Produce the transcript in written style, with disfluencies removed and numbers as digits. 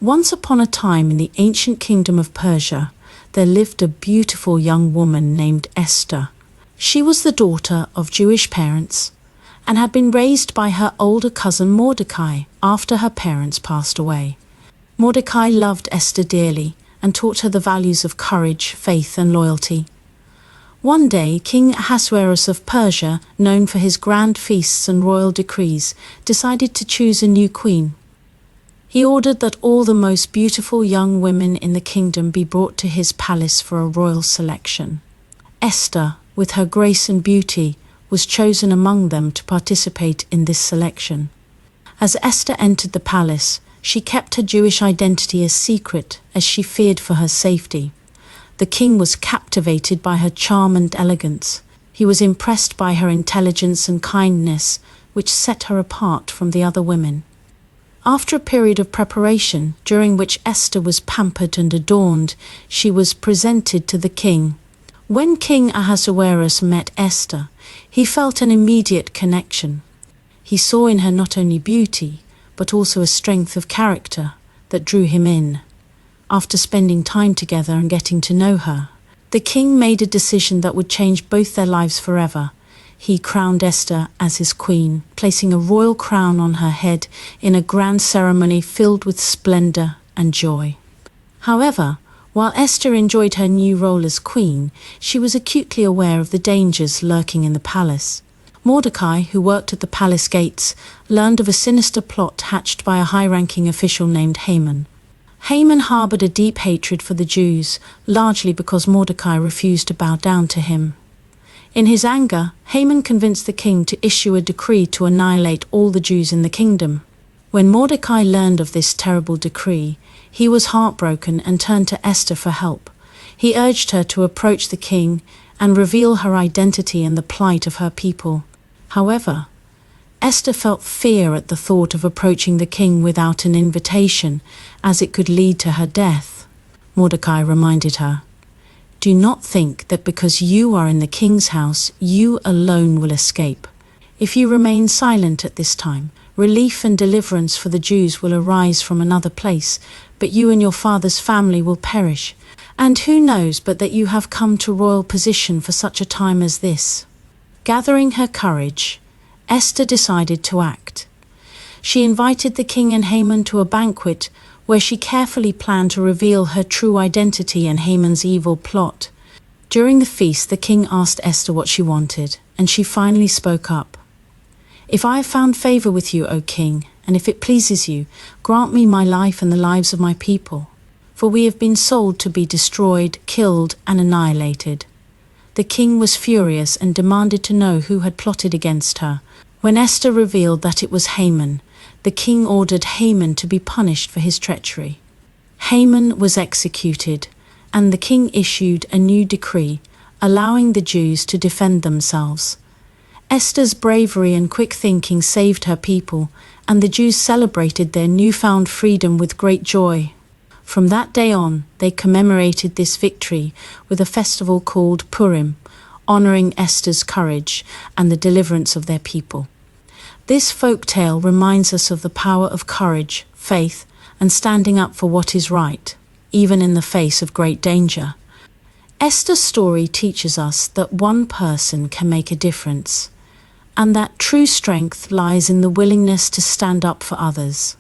Once upon a time in the ancient kingdom of Persia, there lived a beautiful young woman named Esther. She was the daughter of Jewish parents and had been raised by her older cousin Mordecai after her parents passed away. Mordecai loved Esther dearly and taught her the values of courage, faith, and loyalty. One day, King Ahasuerus of Persia, known for his grand feasts and royal decrees, decided to choose a new queen. He ordered that all the most beautiful young women in the kingdom be brought to his palace for a royal selection. Esther, with her grace and beauty, was chosen among them to participate in this selection. As Esther entered the palace, she kept her Jewish identity a secret as she feared for her safety. The king was captivated by her charm and elegance. He was impressed by her intelligence and kindness, which set her apart from the other women. After a period of preparation, during which Esther was pampered and adorned, she was presented to the king. When King Ahasuerus met Esther, he felt an immediate connection. He saw in her not only beauty, but also a strength of character that drew him in. After spending time together and getting to know her, the king made a decision that would change both their lives forever. He crowned Esther as his queen, placing a royal crown on her head in a grand ceremony filled with splendor and joy. However, while Esther enjoyed her new role as queen, she was acutely aware of the dangers lurking in the palace. Mordecai, who worked at the palace gates, learned of a sinister plot hatched by a high-ranking official named Haman. Haman harbored a deep hatred for the Jews, largely because Mordecai refused to bow down to him. In his anger, Haman convinced the king to issue a decree to annihilate all the Jews in the kingdom. When Mordecai learned of this terrible decree, he was heartbroken and turned to Esther for help. He urged her to approach the king and reveal her identity and the plight of her people. However, Esther felt fear at the thought of approaching the king without an invitation, as it could lead to her death. Mordecai reminded her, "Do not think that because you are in the king's house, you alone will escape. If you remain silent at this time, relief and deliverance for the Jews will arise from another place, but you and your father's family will perish. And who knows but that you have come to royal position for such a time as this?" Gathering her courage, Esther decided to act. She invited the king and Haman to a banquet where she carefully planned to reveal her true identity and Haman's evil plot. During the feast, the king asked Esther what she wanted, and she finally spoke up. "If I have found favor with you, O king, and if it pleases you, grant me my life and the lives of my people, for we have been sold to be destroyed, killed, and annihilated." The king was furious and demanded to know who had plotted against her. When Esther revealed that it was Haman, the king ordered Haman to be punished for his treachery. Haman was executed, and the king issued a new decree, allowing the Jews to defend themselves. Esther's bravery and quick thinking saved her people, and the Jews celebrated their newfound freedom with great joy. From that day on, they commemorated this victory with a festival called Purim, honoring Esther's courage and the deliverance of their people. This folk tale reminds us of the power of courage, faith, and standing up for what is right, even in the face of great danger. Esther's story teaches us that one person can make a difference, and that true strength lies in the willingness to stand up for others.